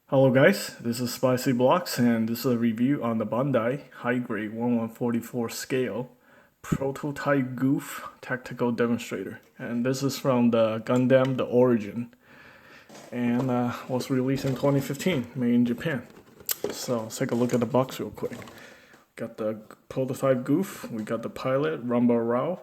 Hello guys, this is Spicy Blocks and this is a review on the Bandai high grade 1144 scale prototype Gouf tactical demonstrator. And this is from the Gundam The Origin and was released in 2015, made in Japan. So let's take a look at the box real quick. Got the prototype Gouf, we got the pilot Rumba Rao,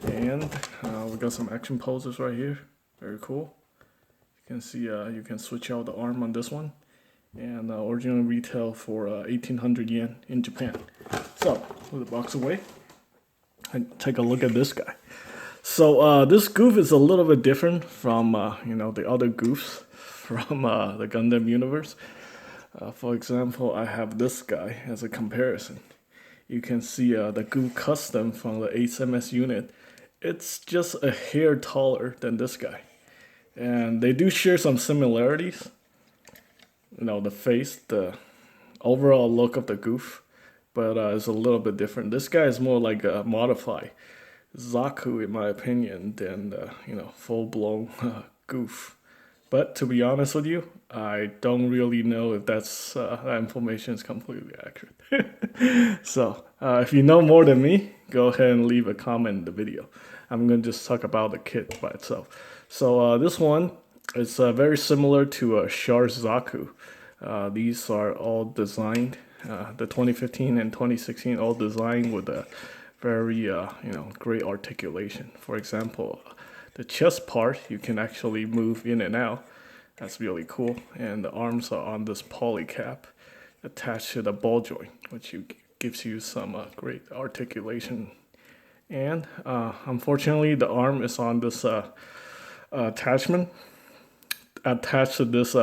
and we got some action poses right here, very cool. You can see you can switch out the arm on this one, and original retail for 1800 yen in Japan. So put the box away and take a look at this guy. So this Gouf is a little bit different from the other Goufs from the Gundam universe. For example, I have this guy as a comparison. You can see the Gouf custom from the 8MS unit. It's just a hair taller than this guy. And they do share some similarities. You know, the face, the overall look of the Gouf, but it's a little bit different. This guy is more like a modified Zaku, in my opinion, than full-blown Gouf. But to be honest with you, I don't really know if that information is completely accurate. So if you know more than me, go ahead and leave a comment in the video. I'm going to just talk about the kit by itself. So this one is very similar to Char Zaku. These are all designed, the 2015 and 2016 all designed with a very great articulation. For example, the chest part you can actually move in and out. That's really cool. And the arms are on this poly cap attached to the ball joint, which gives you some great articulation. And unfortunately, the arm is on this attachment attached to this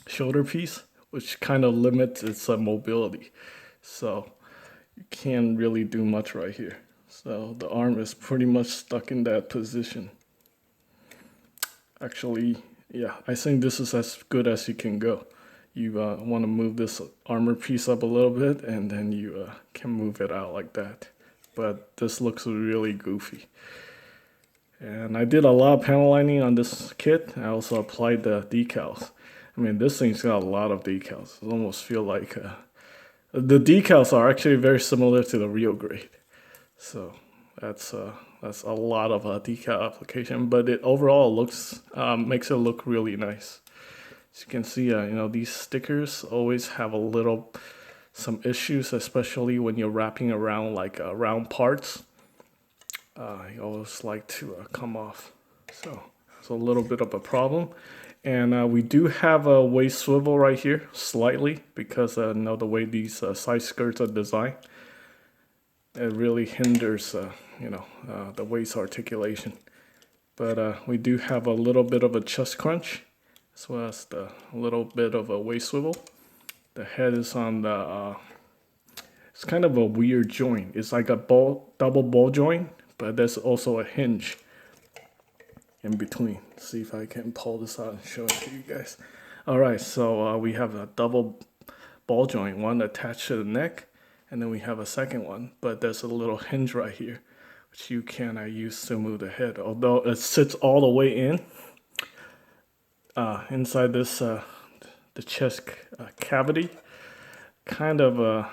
shoulder piece, which kind of limits its mobility. So you can't really do much right here. So the arm is pretty much stuck in that position. Actually, yeah, I think this is as good as you can go. You want to move this armor piece up a little bit, and then you can move it out like that. But this looks really goofy. And I did a lot of panel lining on this kit. I also applied the decals. I mean, this thing's got a lot of decals. It almost feel like the decals are actually very similar to the real grade. So that's a lot of decal application, but it overall looks makes it look really nice. As you can see, these stickers always have some issues, especially when you're wrapping around like round parts. You always like to come off, so it's a little bit of a problem. And we do have a waist swivel right here, slightly, because the way these side skirts are designed, it really hinders the waist articulation. But we do have a little bit of a chest crunch, as well as a little bit of a waist swivel. The head is on the it's kind of a weird joint. It's like a double ball joint, but there's also a hinge in between. Let's see if I can pull this out and show it to you guys. All right, so we have a double ball joint, one attached to the neck, and then we have a second one, but there's a little hinge right here, which you can use to move the head. Although it sits all the way inside this the chest cavity, kind of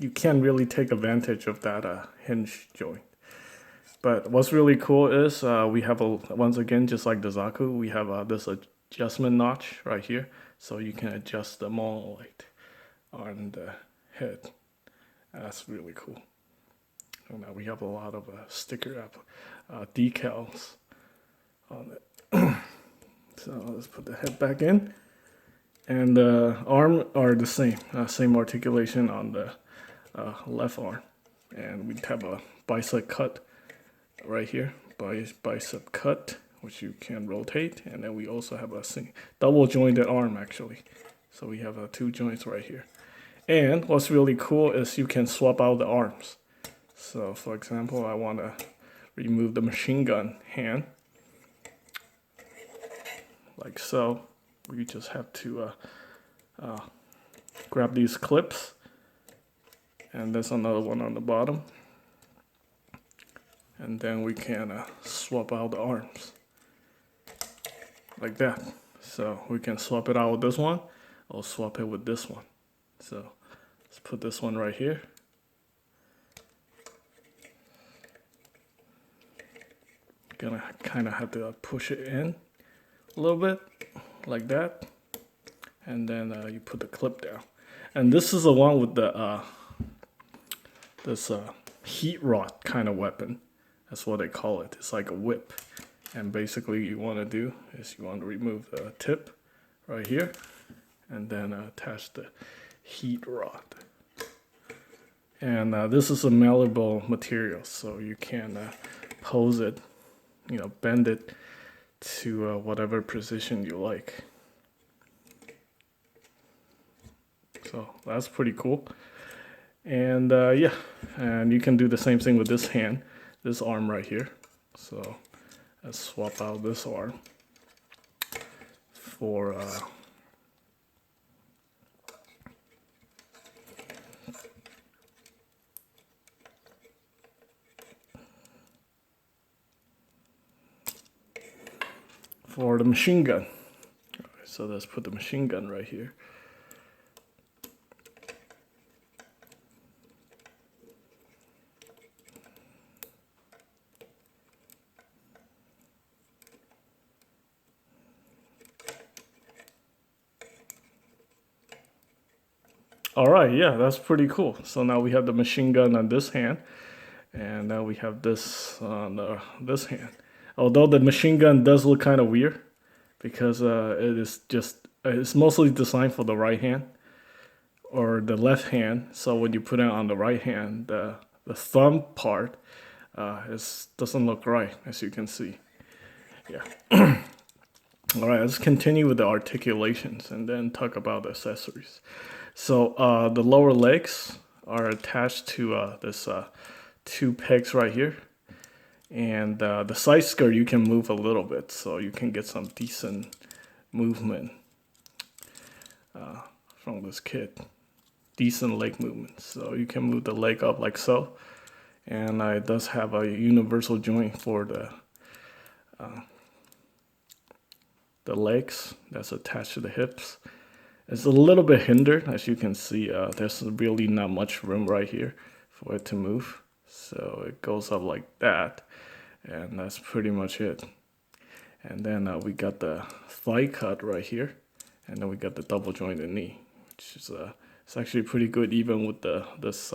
you can't really take advantage of that hinge joint. But what's really cool is we have once again, just like the Zaku, we have this adjustment notch right here, so you can adjust the monolith on the head. That's really cool. And now we have a lot of sticker decals on it. So let's put the head back in. And the arm are the same articulation on the left arm. And we have a bicep cut right here, bicep cut, which you can rotate. And then we also have a double jointed arm, actually. So we have two joints right here. And what's really cool is you can swap out the arms. So for example, I want to remove the machine gun hand, like so. We just have to grab these clips, and there's another one on the bottom, and then we can swap out the arms like that. So we can swap it out with this one, or swap it with this one. So let's put this one right here. Gonna kind of have to push it in a little bit, like that. And then you put the clip down. And this is the one with the this heat rod kind of weapon. That's what they call it. It's like a whip. And basically you want to do is you want to remove the tip right here and then attach the heat rod. And this is a malleable material, so you can pose it, bend it to whatever position you like. So that's pretty cool. And yeah, and you can do the same thing with this hand, this arm right here. So let's swap out this arm for the machine gun. All right, so let's put the machine gun right here. All right, yeah, that's pretty cool. So now we have the machine gun on this hand, and now we have this on this hand. Although the machine gun does look kind of weird, because it's mostly designed for the right hand or the left hand. So when you put it on the right hand, the thumb part doesn't look right, as you can see. Yeah. All right, let's continue with the articulations and then talk about the accessories. So the lower legs are attached to this two pegs right here. And the side skirt you can move a little bit, so you can get some decent movement from this kit. Decent leg movement. So you can move the leg up like so. And it does have a universal joint for the legs that's attached to the hips. It's a little bit hindered, as you can see. There's really not much room right here for it to move. So it goes up like that, and that's pretty much it. And then we got the thigh cut right here, and then we got the double jointed knee, which is it's actually pretty good even with this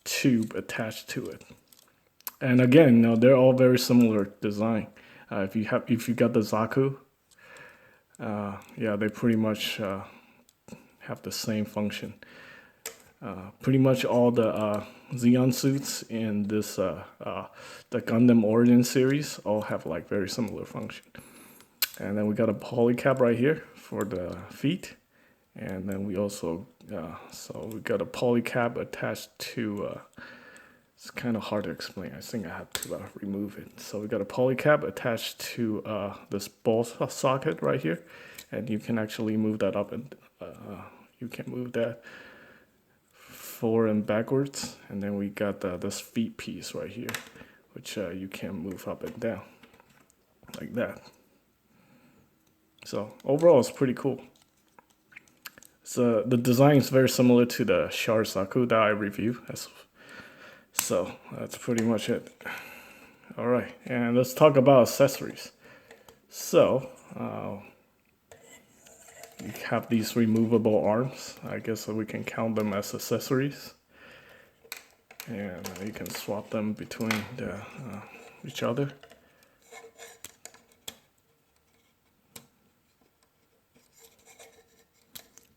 tube attached to it. And again, they're all very similar design. If you got the Zaku, yeah, they pretty much have the same function. Pretty much all the Zeon suits in this the Gundam Origin series all have like very similar function. And then we got a poly cap right here for the feet, and then we also so we got a poly cap attached to. It's kind of hard to explain. I think I have to remove it. So we got a poly cap attached to this ball socket right here, and you can actually move that up, and you can move that forward and backwards. And then we got this feet piece right here, which you can move up and down like that. So overall, it's pretty cool. So the design is very similar to the Char Zaku that I reviewed. So that's pretty much it. All right, and let's talk about accessories. So you have these removable arms. I guess we can count them as accessories. And you can swap them between each other.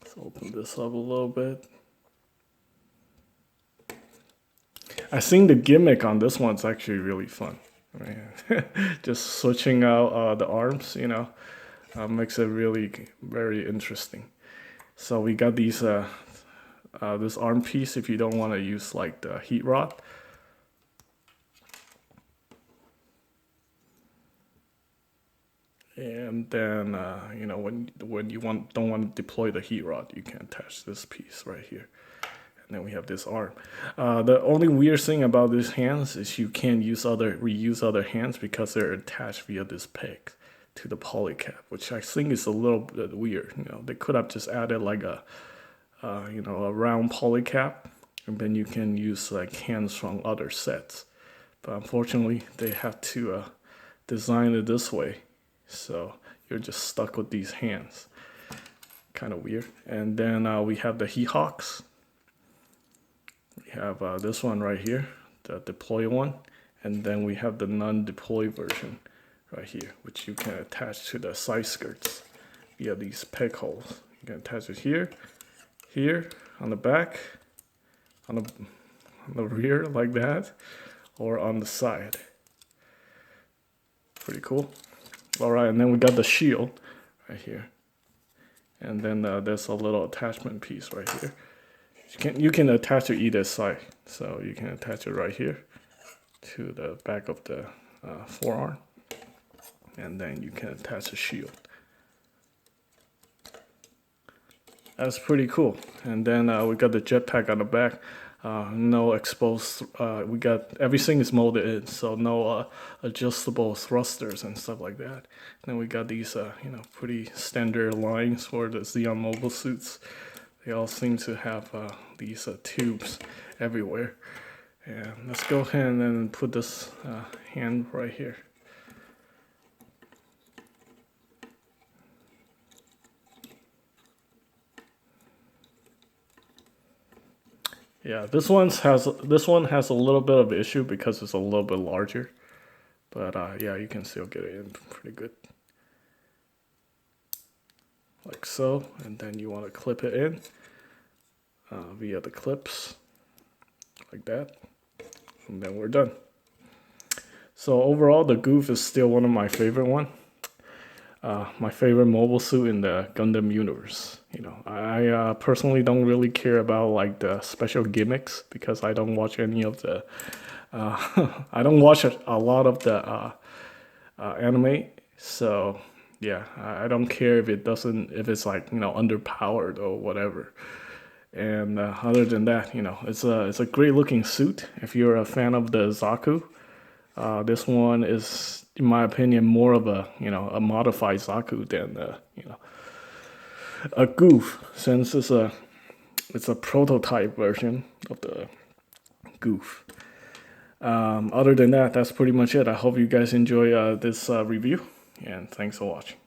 Let's open this up a little bit. I think the gimmick on this one's actually really fun. I mean, just switching out the arms, makes it really very interesting. So we got these this arm piece if you don't want to use like the heat rod. And then when you don't want to deploy the heat rod, you can attach this piece right here. And then we have this arm. The only weird thing about these hands is you can't reuse other hands because they're attached via this peg. to the polycap, which I think is a little bit weird. You know, they could have just added like a a round polycap, and then you can use like hands from other sets. But unfortunately, they have to design it this way, so you're just stuck with these hands. Kind of weird. And then we have the heat hawks. We have this one right here, the deploy one, and then we have the non-deploy version right here, which you can attach to the side skirts via these peg holes. You can attach it here, here, on the back, on the rear like that, or on the side. Pretty cool. All right, and then we got the shield right here. And then there's a little attachment piece right here. You can attach to either side. So you can attach it right here to the back of the forearm. And then you can attach a shield. That's pretty cool. And then we got the jetpack on the back. No exposed, we got everything is molded in, so no adjustable thrusters and stuff like that. Then we got these, pretty standard lines for the Zeon mobile suits. They all seem to have these tubes everywhere. And let's go ahead and then put this hand right here. Yeah, this one has a little bit of issue because it's a little bit larger, but yeah, you can still get it in pretty good, like so. And then you want to clip it in via the clips, like that, and then we're done. So overall, the Gouf is still one of my favorite one. My favorite mobile suit in the Gundam universe. You know, I personally don't really care about like the special gimmicks because I don't watch any of the. I don't watch a lot of the anime, so yeah, I don't care if it's like underpowered or whatever. And other than that, it's a great looking suit. If you're a fan of the Zaku, this one is, in my opinion, more of a a modified Zaku than a Gouf, since it's a prototype version of the Gouf. Other than that, that's pretty much it. I hope you guys enjoy this review, and thanks for watching.